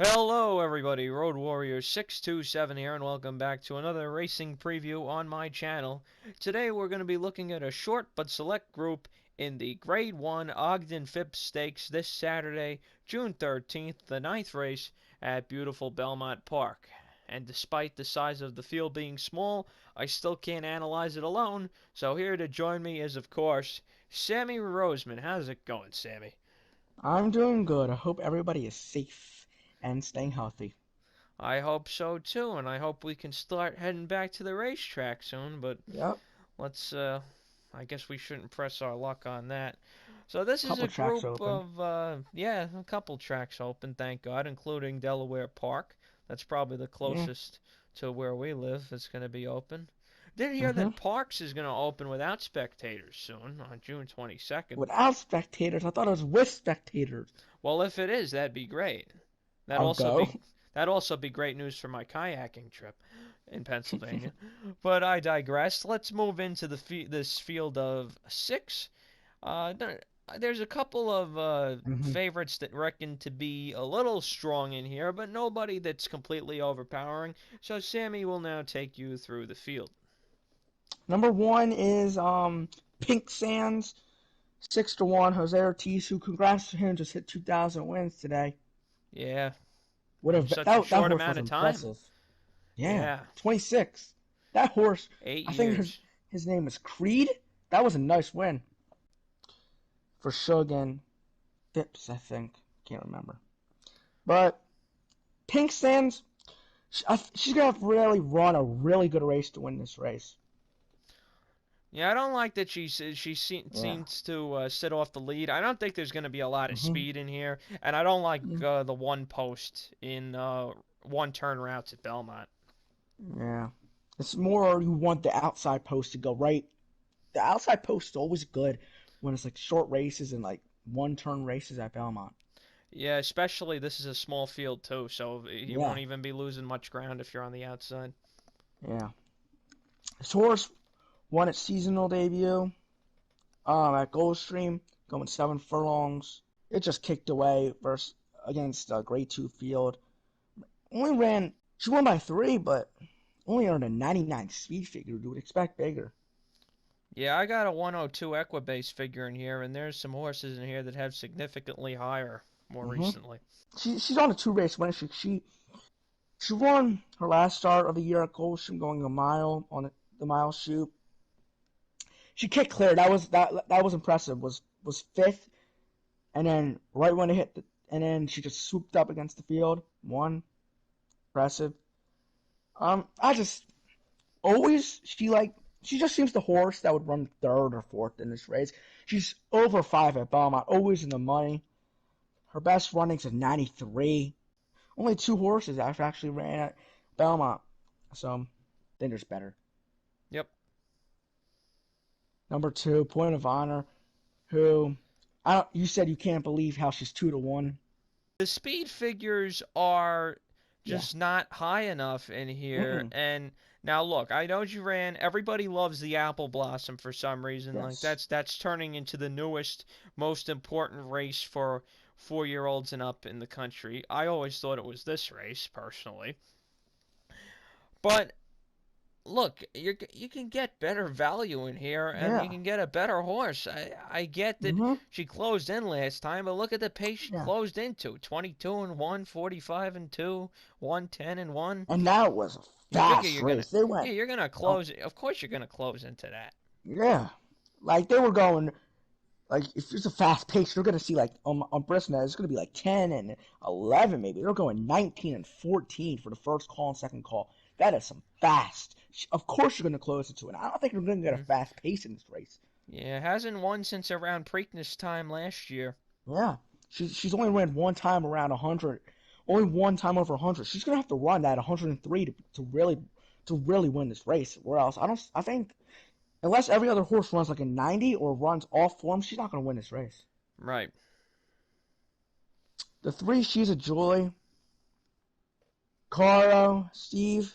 Hello everybody, Road Warrior 627 here, and welcome back to another racing preview on my channel. Today we're going to be looking at a short but select group in the Grade 1 Ogden Phipps Stakes this Saturday, June 13th, the 9th race at beautiful Belmont Park. And despite the size of the field being small, I still can't analyze it alone, so here to join me is, of course, Sammy Roseman. How's it going, Sammy? I'm doing good. I hope everybody is safe and staying healthy. I hope so too, and I hope we can start heading back to the racetrack soon, but Yep. let's, I guess we shouldn't press our luck on that. So this is Couple a tracks group open. of, yeah, a couple tracks open, thank God, including Delaware Park. That's probably the Yeah. closest to where we live that's going to be open. Did hear Mm-hmm. that Parks is going to open without spectators soon, on June 22nd. Without spectators. I thought it was with spectators. Well, if it is, that'd be great. That'd I'll also go. be that'd also be great news for my kayaking trip in Pennsylvania. But I digress. Let's move into this field of six. Uh, there's a couple of hmm favorites that reckon to be a little strong in here, but nobody that's completely overpowering. So Sammy will now take you through the field. Number one is Pink Sands, 6-1. Jose Ortiz, who congrats to him, just hit 2,000 wins today. Yeah, What a in such a that short horse amount was of time. impressive. Yeah, Yeah, 26. That horse. eight I think years. his name is Creed. That was a nice win for Shogun Phipps. I think. Can't remember. But Pink Sands, she's gonna have to really run a really good race to win this race. Yeah, I don't like that Yeah. seems to sit off the lead. I don't think there's going to be a lot of hmm speed in here, and I don't like the one post in one turn routes at Belmont. Yeah. It's more you want the outside post to go right. The outside post is always good when it's like short races and like one turn races at Belmont. Yeah, especially this is a small field too, so you Yeah. won't even be losing much ground if you're on the outside. Yeah. This horse won its seasonal debut at Goldstream, going 7 furlongs. It just kicked away versus against a grade 2 field. Only ran, she won by 3, but only earned a 99 speed figure. You would expect bigger. Yeah, I got a 102 Equibase figure in here, and there's some horses in here that have significantly higher more hmm recently. She's on a 2 race winning streak. She won her last start of the year at Goldstream, going a mile on the mile shoot. She kicked clear. That was impressive. Was fifth, and then right when it hit, and then she just swooped up against the field. Won. Impressive. I just always she just seems the horse that would run third or fourth in this race. She's over 5 at Belmont, always in the money. Her best running's a 93. Only 2 horses I've actually ran at Belmont, so I think there's better. Yep. Number 2, Point of Honor, who you said you can't believe how she's 2-1. The speed figures are Yeah. just not high enough in here. Mm-mm. And now look, I know you ran. Everybody loves the apple blossom for some reason. Like Yes. that's turning into the newest, most important race for 4-year-olds and up in the country. I always thought it was this race personally, but look, you can get better value in here, and you Yeah. can get a better horse. I get that Mm-hmm. she closed in last time, but look at the pace she Yeah. closed into: 22 and 1, 45 and 2, 110 and 1. And that was a You figure fast you're gonna, race. They yeah, went. you're gonna Oh, close. Of course, you're gonna close into that. yeah. Like they were going. Like if it's a fast pace, you're gonna see like on Brisbane, it's gonna be like 10 and 11 maybe. They're going 19 and 14 for the first call and second call. That is some fast. Of course you're gonna close into it. I don't think you're gonna get a Hmm. fast pace in this race. Yeah, hasn't won since around Preakness time last year. Yeah, she's only ran one time around 100, only one time over 100. She's gonna have to run that 103 to really win this race. Where else? I think unless every other horse runs like a 90 or runs all forms, she's not gonna win this race. Right. The 3, She's a Joy. Caro, Steve,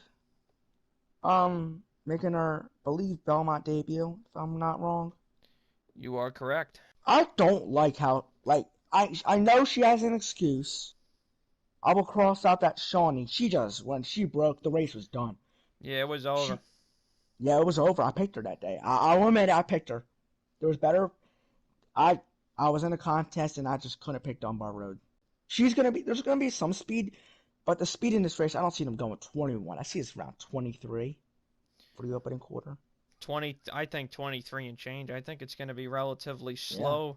making her believe Belmont debut, if I'm not wrong. You are correct. I don't like how I know she has an excuse. I will cross out that Shawnee. She just, when she broke, the race was done. Yeah, it was over. Yeah, it was over. I picked her that day. I'll admit it, I picked her. There was better. I I was in a contest and I just couldn't pick Dunbar Road. There's gonna be some speed, but the speed in this race, I don't see them going 21. I see it's around 23 for the opening quarter. 20, I think 23 and change. I think it's going to be relatively Yeah, slow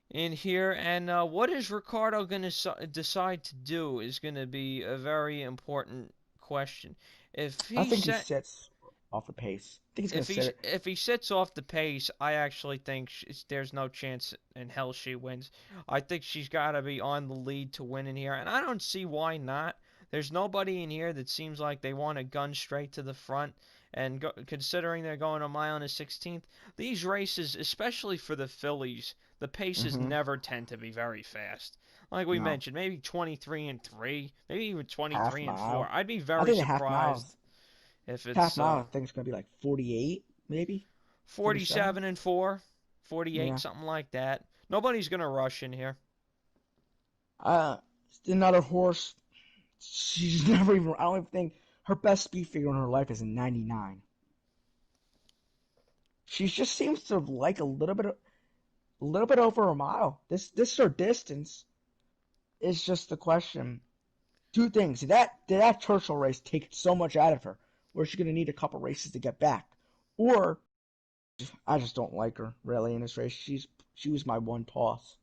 in here. And what is Ricardo going to decide to do is going to be a very important question. If I he think he set sits off the pace. I think he's gonna sit it. if he sits off the pace, I actually think there's no chance in hell she wins. I think she's got to be on the lead to win in here, and I don't see why not. There's nobody in here that seems like they want to gun straight to the front. And considering they're going a mile and a 16th, these races, especially for the fillies, the paces Mm-hmm. never tend to be very fast. Like we No, mentioned, maybe 23 and 3, maybe even half 23 and 4. mile. I'd be I very think the half surprised miles, if half it's mile. I think it's gonna be like 48, maybe 47. 47 and 4, 48, Yeah. something like that. Nobody's going to rush in here. Uh, Another horse. She's never even. I don't even think her best speed figure in her life is a 99. She just seems to like a little bit over a mile. This her distance is just the question. Two things. Did that Churchill race take so much out of her, where she's gonna need a couple races to get back, or I just don't like her really in this race. She was my one toss.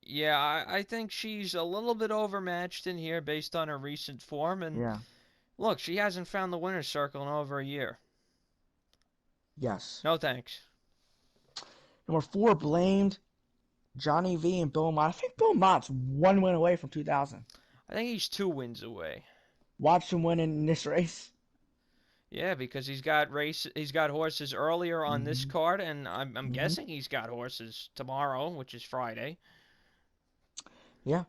Yeah, I think she's a little bit overmatched in here based on her recent form. And Yeah. look, she hasn't found the winner's circle in over a year. Yes. No thanks. Number four, blamed Johnny V and Belmont. I think Belmont's one win away from 2000. I think he's 2 wins away. Watch him win in this race. Yeah, because he's got horses earlier on this Mm-hmm. card, and I'm Mm-hmm. guessing he's got horses tomorrow, which is Friday. Yeah.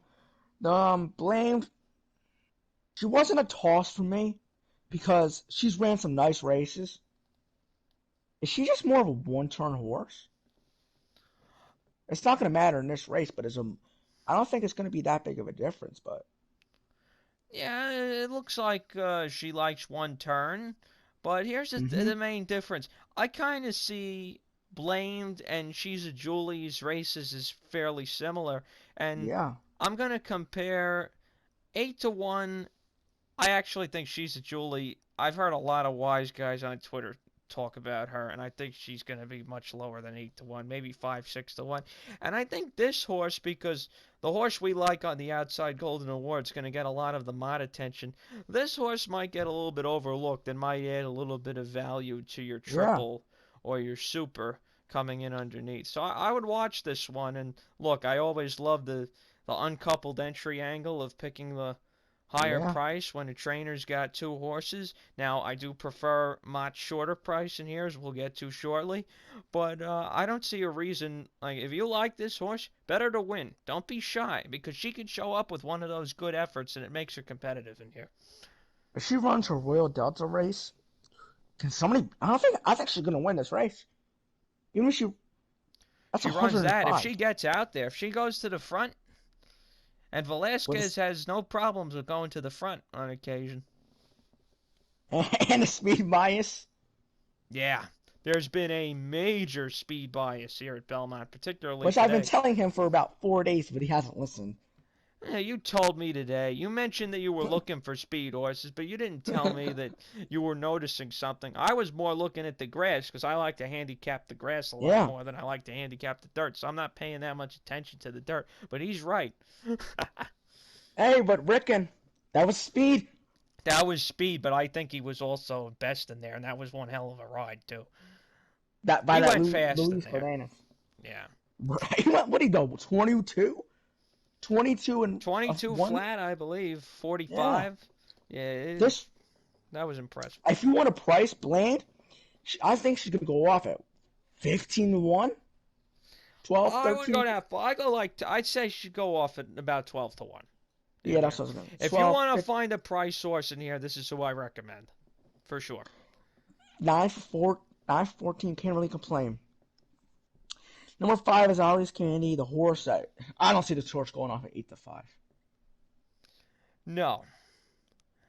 Blamed. She wasn't a toss for me because she's ran some nice races. Is she just more of a one-turn horse? It's not going to matter in this race, but I don't think it's going to be that big of a difference. But Yeah, it looks like she likes one turn, but here's mm-hmm. the main difference. I kind of see Blamed and She's a Julie's races is fairly similar, and Yeah, I'm gonna compare 8-1. I actually think She's a Julie. I've heard a lot of wise guys on Twitter talk about her, and I think she's going to be much lower than 8-1, maybe 5-6-1. And I think this horse, because the horse we like on the outside Golden Award is going to get a lot of the mod attention. This horse might get a little bit overlooked and might add a little bit of value to your yeah, triple or your super coming in underneath. So I would watch this one. And look, I always love the uncoupled entry angle of picking the higher yeah, price when a trainer's got 2 horses. Now, I do prefer Mott's shorter price in here, as we'll get to shortly. But I don't see a reason. Like, if you like this horse, better to win. Don't be shy, because she could show up with one of those good efforts, and it makes her competitive in here. if she runs her Royal Delta race, can somebody? I think she's going to win this race. Even if she, that's She runs that. If 105. she gets out there, if she goes to the front, and With Velasquez has no problems with going to the front on occasion. and a speed bias, Yeah, there's been a major speed bias here at Belmont, particularly which I've been today. telling him for about 4 days, but he hasn't listened. Yeah, you told me today. You mentioned that you were looking for speed horses, but you didn't tell me that you were noticing something. I was more looking at the grass because I like to handicap the grass a lot Yeah. more than I like to handicap the dirt, so I'm not paying that much attention to the dirt. But he's right. Hey, but Rickon, that was speed. That was speed, but I think he was also best in there, and that was one hell of a ride, too. That by He that went fast in Luis there. Fernandez. Yeah. He went. What did he go? 22, 22 and 22 one. flat, I believe. Yeah. 45. Yeah, This. that was impressive. If you want to price Bland, I think she's gonna go off at 15-1, Oh, 12, I wouldn't 13. go that far. I go like I'd say she'd go off at about 12-1 in Yeah, that's here. what I was gonna. If you 12, want to 15, find a price source in here, this is who I recommend for sure. 9 for 4, 9 for 14. Can't really complain. Number 5 is Ollie's Candy, the horse. I don't see the torch going off at 8-5. No.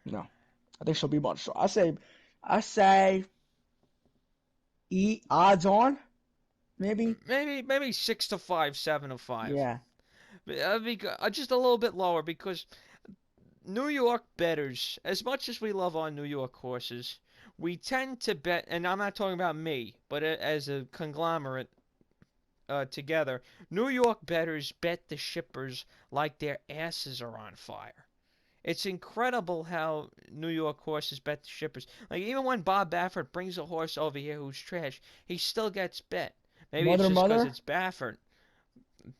No, I think she'll be much stronger. I say, odds on, maybe. Maybe 6-5, 7-5. Yeah. Just a little bit lower because New York bettors, as much as we love our New York horses, we tend to bet, and I'm not talking about me, but as a conglomerate together, New York bettors bet the shippers like their asses are on fire. It's incredible how New York horses bet the shippers. Like, even when Bob Baffert brings a horse over here who's trash, he still gets bet. Maybe it's Mother, just because mother. it's Baffert.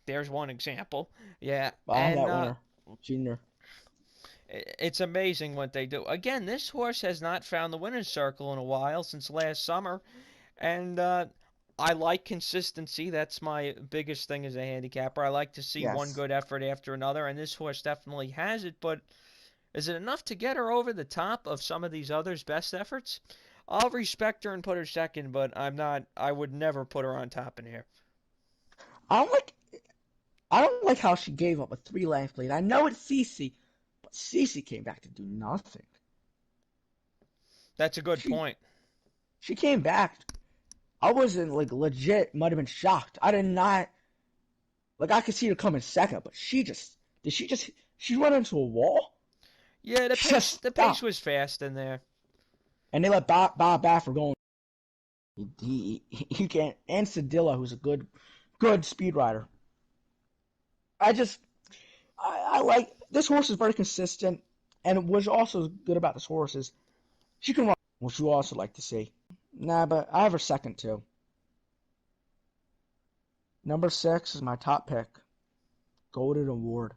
There's one example. Yeah, Wow, and that winner. Junior. it's amazing what they do. Again, this horse has not found the winner's circle in a while, since last summer, and I like consistency. That's my biggest thing as a handicapper. I like to see one Yes. good effort after another, and this horse definitely has it, but is it enough to get her over the top of some of these others' best efforts? I'll respect her and put her second, but I would never put her on top in here. I don't like. I don't like how she gave up a 3 length lead. I know it's Cece, but Cece came back to do nothing. That's a good She point. she came back. I wasn't like legit. Might have been shocked. I did not like. I could see her coming second, but she just did. She run into a wall. Yeah, She just the pace stopped, was fast in there. and they let Bob Baffert go. He can't. And Sedilla, who's a good speed rider. I just I like this horse is very consistent, and what's also good about this horse is she can run, which you also like to see. Nah, but I have her second too. Number 6 is my top pick, Golden Award.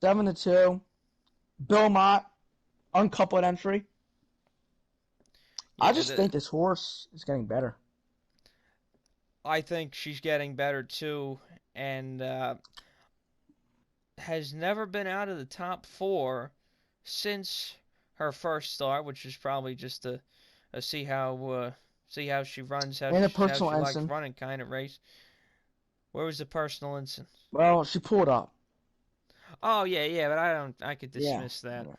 7-2, Belmont, uncoupled entry. I Yeah, just think this horse is getting better. I think she's getting better too, and has never been out of the top four since her first start, which is probably just a see how she runs, And a how personal she likes ensign. running kind of race. Where was the personal instance? Well, she pulled up. Oh yeah, but I could Yeah. dismiss that. Yeah.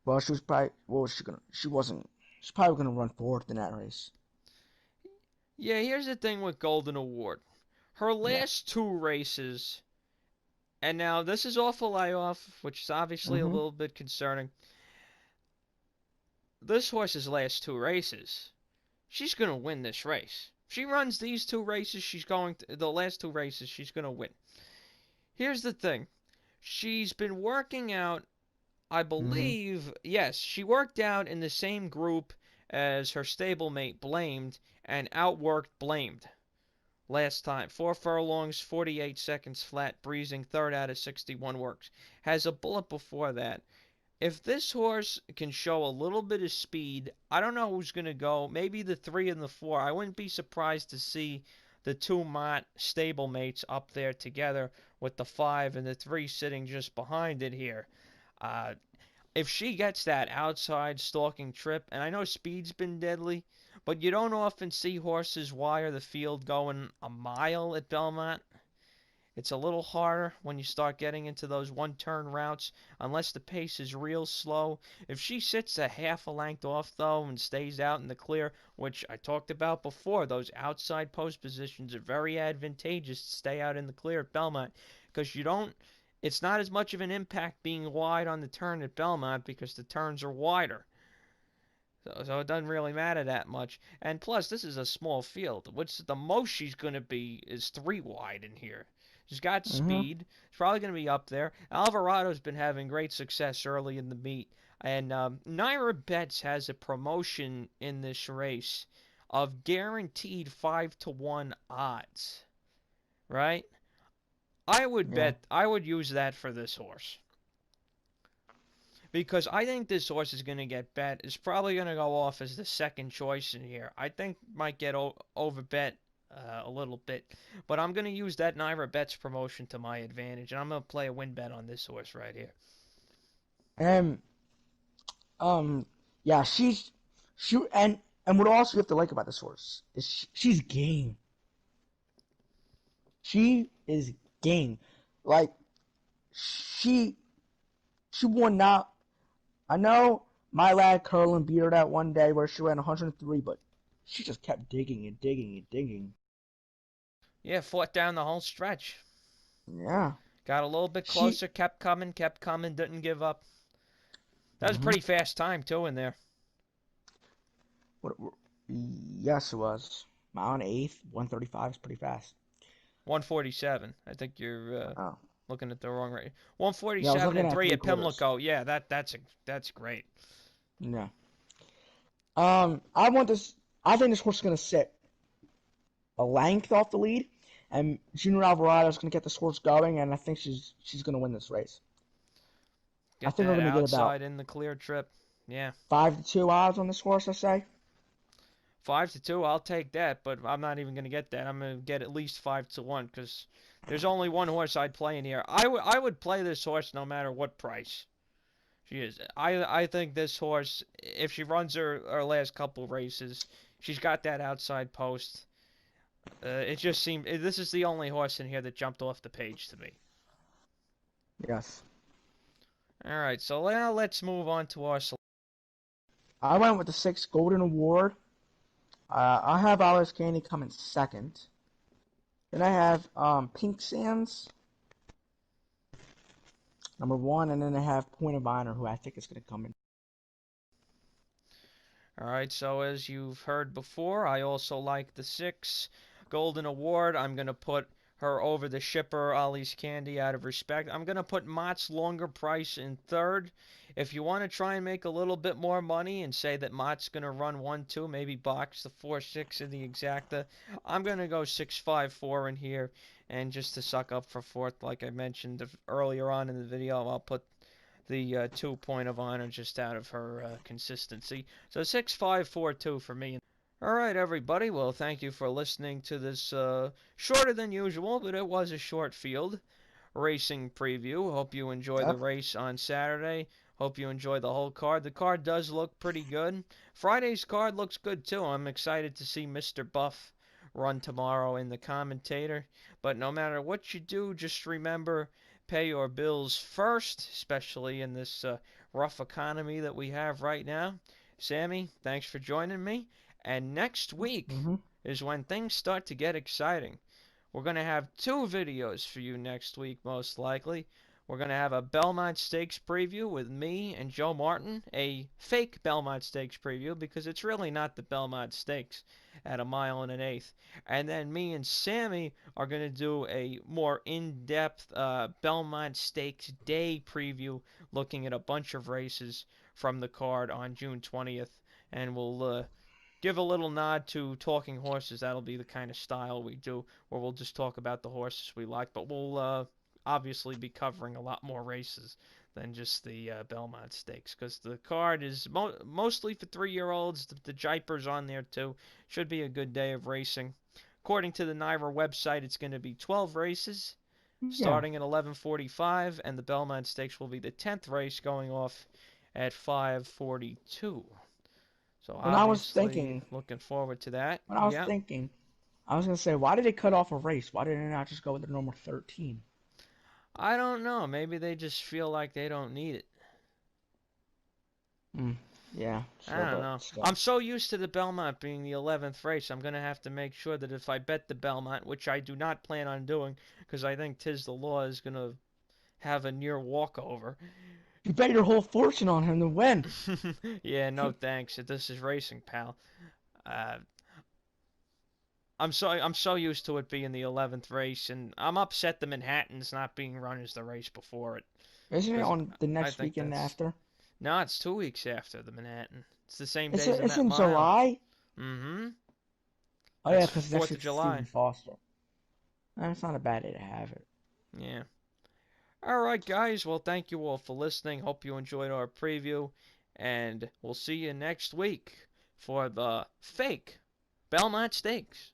Well, she was probably. What was she gonna? She wasn't. She's probably gonna run fourth in that race. Yeah, here's the thing with Golden Award. Her Yeah. last two races, and now this is off a layoff, which is obviously a Mhm. little bit concerning. This horse's last two races, she's gonna win this race. She runs these two races, the last two races, she's gonna win. Here's the thing. She's been working out, I Mhm. believe, yes, she worked out in the same group as her stablemate Blamed and outworked Blamed last time. 4 furlongs, 48 seconds flat, breezing, third out of 61 works. Has a bullet before that. If this horse can show a little bit of speed, I don't know who's going to go. Maybe the 3 and the 4. I wouldn't be surprised to see the two Mott stablemates up there together with the 5 and the 3 sitting just behind it here. Uh, if she gets that outside stalking trip, and I know speed's been deadly, but you don't often see horses wire the field going a mile at Belmont. It's a little harder when you start getting into those one-turn routes, unless the pace is real slow. If she sits a half a length off, though, and stays out in the clear, which I talked about before, those outside post positions are very advantageous to stay out in the clear at Belmont, because it's not as much of an impact being wide on the turn at Belmont because the turns are wider. So it doesn't really matter that much. And plus, this is a small field. What's the most she's going to be is 3 wide in here. She's got Mhm. speed. She's probably going to be up there. Alvarado's been having great success early in the meet. And NYRA Bets has a promotion in this race of guaranteed 5-1 odds. Right? Yeah. I would use that for this horse. Because I think this horse is going to get bet. It's probably going to go off as the second choice in here. I think might get over bet a little bit. But I'm going to use that NYRA Bets promotion to my advantage. And I'm going to play a win bet on this horse right here. And um, yeah, and what also you have to like about this horse is she's game. She is game. Like she won now. I know my lad Curlin beat her that one day where she ran 103, but she just kept digging and digging and digging. Yeah, fought down the whole stretch. Yeah. Got a little bit She. closer, kept coming, didn't give up. That was a Mhm. pretty fast time, too, in there. What, yes, it was. Mile and eighth, 135 is pretty fast. 147. I think you're Oh. looking at the wrong rate. Yeah, I was 147 looking and at 3 three at quarters. Pimlico. Yeah, that's great. Yeah. I want this. I think this horse is gonna sit a length off the lead, and Junior Alvarado is gonna get this horse going, and I think she's gonna win this race. I Get think we're that gonna get about outside in the clear trip. Yeah. 5-2 odds on this horse. I say. 5-2, I'll take that, but I'm not even going to get that. I'm going to get at least 5-1 because there's only one horse I'd play in here. I would play this horse no matter what price she is. I think this horse, if she runs her last couple races, she's got that outside post. It just seemed this is the only horse in here that jumped off the page to me. Yes. All right, so now let's move on to our. I went with the 6 Golden Award. I have Alice Candy coming second. Then I have Pink Sands number 1, and then I have Point of Honor, who I think is going to come in. All right, so as you've heard before, I also like the 6 Golden Award. I'm going to put her over the shipper, Ollie's Candy, out of respect. I'm going to put Mott's Longer Price in third. If you want to try and make a little bit more money and say that Mott's going to run 1-2, maybe box the 4-6 in the exacta, I'm going to go 6-5-4 in here. And just to suck up for fourth, like I mentioned earlier on in the video, I'll put the 2 Point of Honor just out of her consistency. So 6-5-4-2 for me. All right, everybody. Well, thank you for listening to this shorter than usual, but it was a short field racing preview. Hope you enjoy the Yep. race on Saturday. Hope you enjoy the whole card. The card does look pretty good. Friday's card looks good too. I'm excited to see Mr. Buff run tomorrow in the commentator. But no matter what you do, just remember pay your bills first, especially in this rough economy that we have right now. Sammy, thanks for joining me. And next week Mm-hmm. is when things start to get exciting. We're going to have 2 videos for you next week, most likely. We're going to have a Belmont Stakes preview with me and Joe Martin, a fake Belmont Stakes preview because it's really not the Belmont Stakes at a mile and an eighth. And then me and Sammy are going to do a more in-depth Belmont Stakes day preview looking at a bunch of races from the card on June 20th. And we'll give a little nod to talking horses. That'll be the kind of style we do, where we'll just talk about the horses we like, but we'll obviously be covering a lot more races than just the Belmont Stakes, because the card is mostly for 3-year-olds. The Jipers on there too. Should be a good day of racing. According to the NYRA website, it's going to be 12 races Yeah. starting at 11:45, and the Belmont Stakes will be the 10th race going off at 5:42. So When I was obviously thinking, looking forward to that. when I was Yeah. thinking, I was gonna say, why did they cut off a race? Why did they not just go with the normal 13? I don't know. Maybe they just feel like they don't need it. Hmm. Yeah, I sure, don't but know. still. I'm so used to the Belmont being the 11th race, I'm going to have to make sure that if I bet the Belmont, which I do not plan on doing, because I think Tiz the Law is going to have a near walkover. You bet your whole fortune on him to win. Yeah, no thanks. This is racing, pal. Uh, I'm so used to it being the 11th race, and I'm upset the Manhattan's not being run as the race before it, Isn't it because on the I next think weekend that's after? no, it's 2 weeks after the Manhattan. It's the same It's day as the it's Met in Mile. July. Mm-hmm. Oh That's yeah, because next 4th of week's July. Stephen Foster. That's not a bad day to have it. Yeah. All right, guys. Well, thank you all for listening. Hope you enjoyed our preview, and we'll see you next week for the fake Belmont Stakes.